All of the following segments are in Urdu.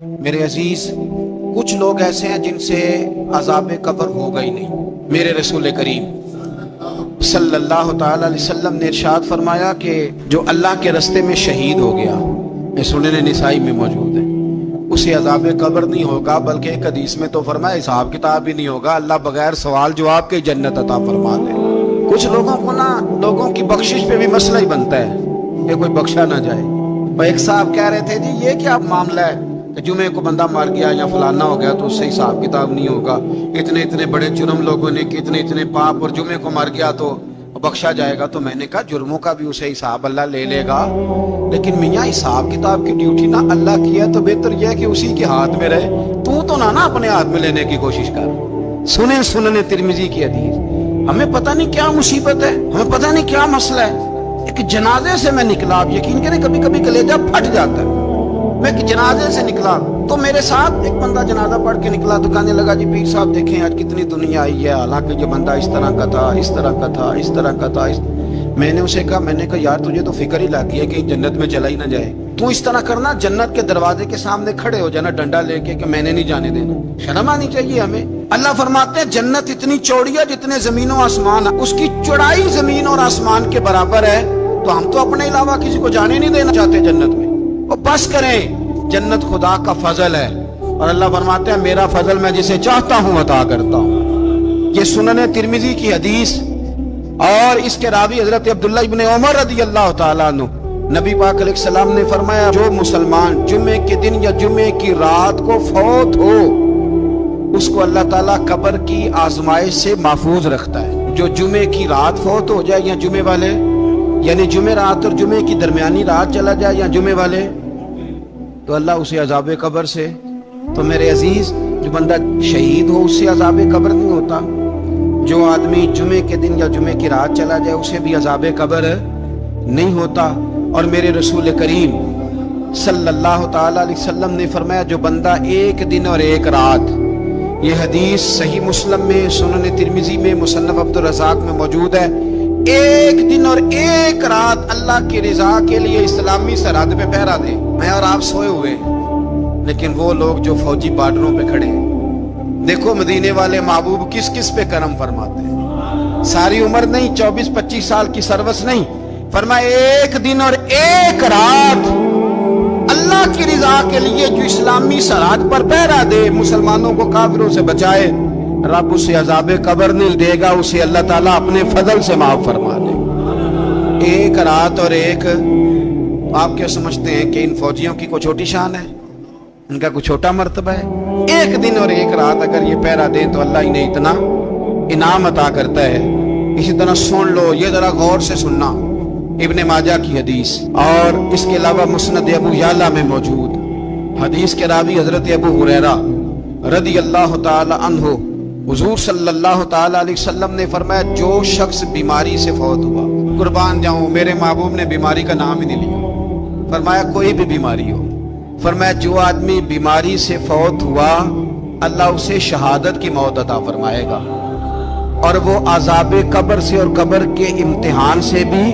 میرے عزیز، کچھ لوگ ایسے ہیں جن سے عذاب قبر ہوگا ہی نہیں۔ میرے رسول کریم صلی اللہ تعالی علیہ وسلم نے ارشاد فرمایا کہ جو اللہ کے رستے میں شہید ہو گیا، یہ سنن نسائی میں موجود ہے، اسے عذاب قبر نہیں ہوگا، بلکہ ایک حدیث میں تو فرمایا حساب کتاب بھی نہیں ہوگا، اللہ بغیر سوال جواب کے جنت عطا فرما دے۔ کچھ لوگوں کو لوگوں کی بخشش پہ بھی مسئلہ ہی بنتا ہے کہ کوئی بخشا نہ جائے۔ اور ایک صاحب کہہ رہے تھے جی یہ کیا معاملہ ہے کہ جمعے کو بندہ مر گیا یا فلانا ہو گیا تو اس سے حساب کتاب نہیں ہوگا، اتنے بڑے جرم لوگوں نے کہ اتنے پاپ، اور جمعے کو مر گیا تو بخشا جائے گا۔ تو میں نے کہا جرموں کا بھی اسے حساب اللہ لے لے گا، لیکن میاں حساب کتاب کی ڈیوٹی نہ اللہ کی ہے تو بہتر یہ ہے کہ اسی کے ہاتھ میں رہے، تو نہ اپنے ہاتھ میں لینے کی کوشش کر۔ سنن ترمذی کی حدیث، ہمیں پتہ نہیں کیا مصیبت ہے، ہمیں پتہ نہیں کیا مسئلہ ہے۔ ایک جنازے سے میں نکلا، آپ یقین کریں کبھی کبھی کلیجہ پھٹ جاتا ہے۔ میں ایک جنازے سے نکلا تو میرے ساتھ ایک بندہ جنازہ پڑھ کے نکلا تو کہنے لگا جی پیر صاحب دیکھیں آج کتنی دنیا آئی ہے، حالانکہ یہ بندہ اس طرح کا تھا، اس طرح کا تھا، اس طرح کا تھا۔ میں نے اسے کہا یار تجھے تو فکر ہی لاتی ہے کہ جنت میں چلا ہی نہ جائے، تو اس طرح کرنا جنت کے دروازے کے سامنے کھڑے ہو جانا ڈنڈا لے کے کہ میں نے نہیں جانے دینا۔ شرم آنی چاہیے ہمیں۔ اللہ فرماتے ہیں جنت اتنی چوڑی ہے جتنے زمین و آسمان، اس کی چوڑائی زمین اور آسمان کے برابر ہے، تو ہم تو اپنے علاوہ کسی کو جانے نہیں دینا چاہتے جنت میں۔ اور بس کریں، جنت خدا کا فضل ہے، اور اللہ فرماتے ہیں میرا فضل میں جسے چاہتا ہوں عطا کرتا ہوں۔ یہ سنن ترمذی کی حدیث، اور اس کے راوی حضرت عبداللہ ابن عمر رضی اللہ تعالیٰ عنہ، نبی پاک علیہ السلام نے فرمایا جو مسلمان جمعے کے دن یا جمعے کی رات کو فوت ہو، اس کو اللہ تعالیٰ قبر کی آزمائش سے محفوظ رکھتا ہے۔ جو جمعے کی رات فوت ہو جائے یا جمعے والے، یعنی جمعے رات اور جمعے کی درمیانی رات چلا جائے یا جمعے والے، تو اللہ اسے عذاب قبر سے، تو میرے عزیز جو بندہ شہید ہو اس سے عذاب قبر نہیں ہوتا، جو آدمی جمعے کے دن یا جمعے کی رات چلا جائے اسے بھی عذاب قبر نہیں ہوتا۔ اور میرے رسول کریم صلی اللہ تعالی علیہ وسلم نے فرمایا جو بندہ ایک دن اور ایک رات، یہ حدیث صحیح مسلم میں، سنن ترمذی میں، مصنف عبدالرزاق میں موجود ہے، ایک دن اور ایک رات اللہ کی رضا کے لیے اسلامی سرحد پہ پہرا دے۔ میں اور آپ سوئے ہوئے، لیکن وہ لوگ جو فوجی بارڈروں پہ کھڑے ہیں، دیکھو مدینے والے محبوب کس کس پہ کرم فرماتے ہیں۔ ساری عمر نہیں، 24-25 سال کی سروس نہیں، فرمایا ایک دن اور ایک رات اللہ کی رضا کے لیے جو اسلامی سرحد پر پہرا دے، مسلمانوں کو کافروں سے بچائے، رب اسے عذاب قبر نہیں دے گا، اسے اللہ تعالیٰ اپنے فضل سے معاف فرما دے۔ ایک رات اور ایک، آپ کیا سمجھتے ہیں کہ ان فوجیوں کی کوئی چھوٹی شان ہے، ان کا کوئی چھوٹا مرتبہ ہے؟ ایک دن اور ایک رات اگر یہ پہرا دیں تو اللہ انہیں اتنا انعام عطا کرتا ہے۔ اسی طرح سن لو، یہ ذرا غور سے سننا، ابن ماجہ کی حدیث، اور اس کے علاوہ مسند ابو یعلا میں موجود حدیث کے راوی حضرت ابو ہریرہ رضی اللہ تعالی عنہ، حضور صلی اللہ تعالی علیہ وسلم نے فرمایا جو شخص بیماری سے فوت ہوا، قربان جاؤں میرے محبوب نے بیماری کا نام ہی نہیں لیا، فرمایا کوئی بھی بیماری ہو، فرمایا جو آدمی بیماری سے فوت ہوا اللہ اسے شہادت کی موت عطا فرمائے گا، اور وہ عذاب قبر سے اور قبر کے امتحان سے بھی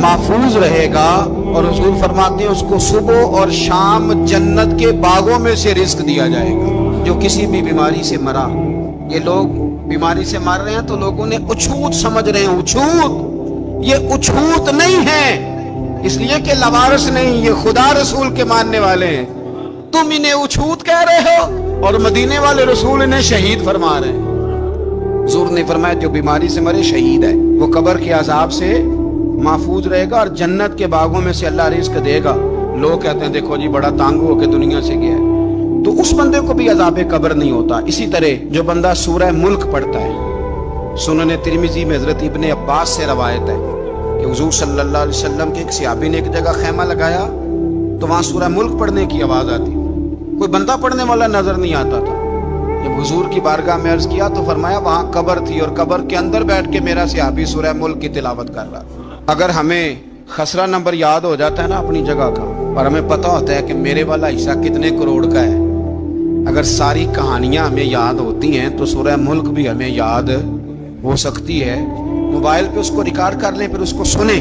محفوظ رہے گا، اور حضور فرماتے ہیں اس کو صبح اور شام جنت کے باغوں میں سے رزق دیا جائے گا۔ جو کسی بھی بیماری سے مرا، یہ لوگ بیماری سے مر رہے ہیں تو لوگوں نے اچھوت سمجھ رہے ہیں، اچھوت، یہ اچھوت نہیں ہے، اس لیے کہ لوارث نہیں، یہ خدا رسول کے ماننے والے ہیں، تم انہیں اچھوت کہہ رہے ہو اور مدینے والے رسول انہیں شہید فرما رہے ہیں۔ حضور نے فرمایا جو بیماری سے مرے شہید ہے، وہ قبر کے عذاب سے محفوظ رہے گا اور جنت کے باغوں میں سے اللہ رزق دے گا۔ لوگ کہتے ہیں دیکھو جی بڑا تانگ ہو کے دنیا سے گیا ہے، تو اس بندے کو بھی عذاب قبر نہیں ہوتا۔ اسی طرح جو بندہ سورہ ملک پڑھتا ہے، سنن ترمذی میں حضرت ابن عباس سے روایت ہے کہ حضور صلی اللہ علیہ وسلم کے ایک صحابی نے ایک جگہ خیمہ لگایا تو وہاں سورہ ملک پڑھنے کی آواز آتی، کوئی بندہ پڑھنے والا نظر نہیں آتا تھا۔ جب حضور کی بارگاہ میں عرض کیا تو فرمایا وہاں قبر تھی اور قبر کے اندر بیٹھ کے میرا صحابی سورہ ملک کی تلاوت کر رہا۔ اگر ہمیں خسرہ نمبر یاد ہو جاتا ہے نا اپنی جگہ کا، اور ہمیں پتہ ہوتا ہے کہ میرے والا حصہ کتنے کروڑ کا ہے، اگر ساری کہانیاں ہمیں یاد ہوتی ہیں تو سورہ ملک بھی ہمیں یاد ہو سکتی ہے۔ موبائل پہ اس کو ریکارڈ کر لیں، پھر اس کو سنیں